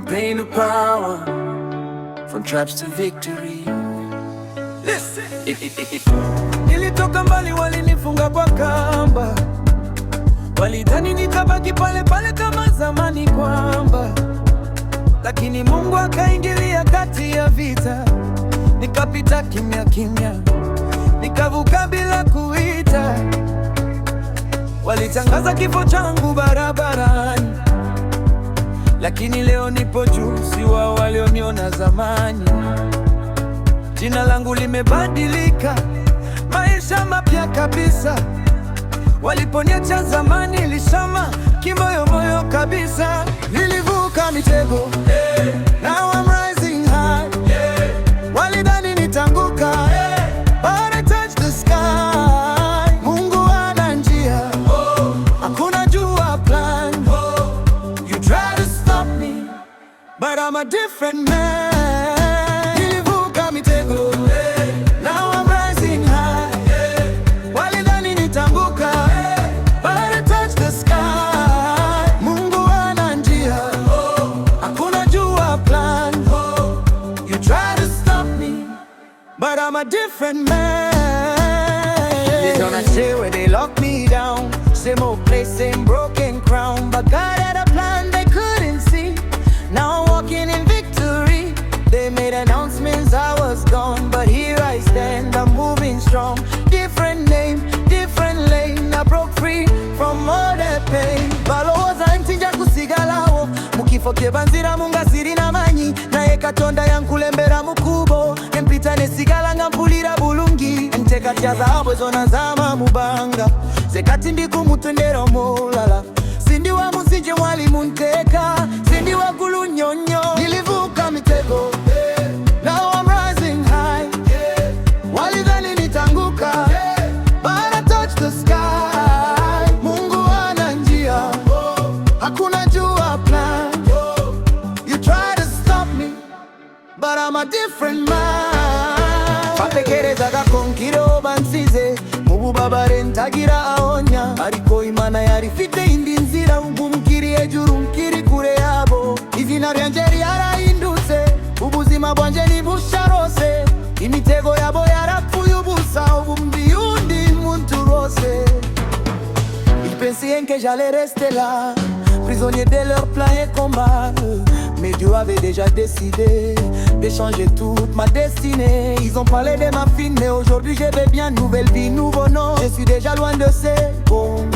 From pain to power, from traps to victory. Listen. Nilitoka mbali, walinifunga kwa kamba, walidhani nitabaki pale pale kama zamani kwamba, lakini Mungu akaingilia kati ya vita, nikapita kimya kimya, nikavuka bila kuita. Walitangaza kifo changu barabarani, lakini leo nipo juu, si wao walioniona zamani. Jina langu limebadilika, maisha mapya kabisa. Waliponiacha zamani, nilishama kimoyomoyo kabisa. Nilivuka mitego, now I'm rising high. Walidhani nitanguka, but I touched the sky. Mungu ana njia, hakuna jua plan. You try to stop me, but I'm a different man. Nilivuka mitego, now I'm rising high. Walidhani nitanguka, but I touched the sky. Mungu ana njia, hakuna jua plan. You try to stop me, but I'm a different man. They gonna stay where they lock me down. Same old place, same broken crown. But God had a plan they couldn't see. Now I'm walking in victory. They made announcements I was gone, but here I stand, I'm moving strong. Different name, different lane. I broke free from all that pain. Baloza ntinja kusigalawo mukifo kebanzira mungasiri namanyi naye Katonda yankulembera mukubo empita nesigala nga mpulira bulungi nteka tya zahabu zona zama mubanga zekati ndi kumutendera mulala sindi wa musinje mwali munteka sindi wa gulu nyonyo. Nilivuka mitego, now I'm rising high. Walidhani nitanguka, but I touched the sky. Mungu ana njia, hakuna jua plan. You try to stop me, but I'm a different man. Papekereza gakonkiro bansize mububabare ntagira aonya ariko Imana yarifite indi nzira ubumkiri ejuru mkiri kure yabo. Izina ryanje ryarahindutse, ubuzima bwanje ni busharose, imitego yabo yarapfuye ubusa, ubu ndi undi muntu rose. Ils pensaient que j'allais rester là, prisonnier de leur plan et combat. Mais Dieu avait déjà décidé de changer toute ma destinée. Ils ont parlé de ma fille, mais aujourd'hui je vais bien. Nouvelle vie, nouveau nom, je suis déjà loin de ces bombes.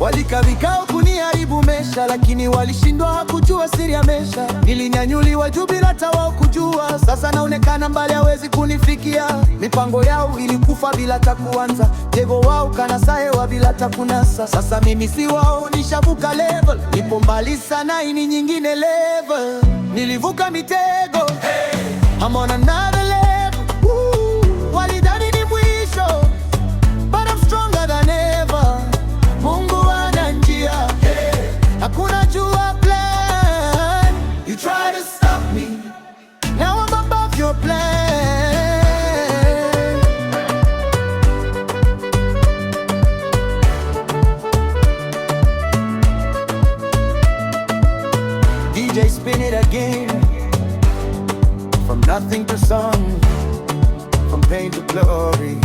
Walikavika kuniharibu mesha, lakini walishindwa kujua siri ya mesha. Nilinyanyuliwa juu bila hata wao kujua, sasa naonekana mbali, hawezi kunifikia. Mipango yao ilikufa bila hata kuanza, tego wao kanasahewa bila hata kunasa. Sasa mimi si wao, nishavuka level, nipo mbali sana, ini nyingine level. Nilivuka mitego, I'm on another level. Walidhani ni mwisho, but I'm stronger than ever. Mungu ana njia, hakuna jua plan. You try to stop me, now I'm above your plan. DJ spin it again. From nothing to song, from pain to glory.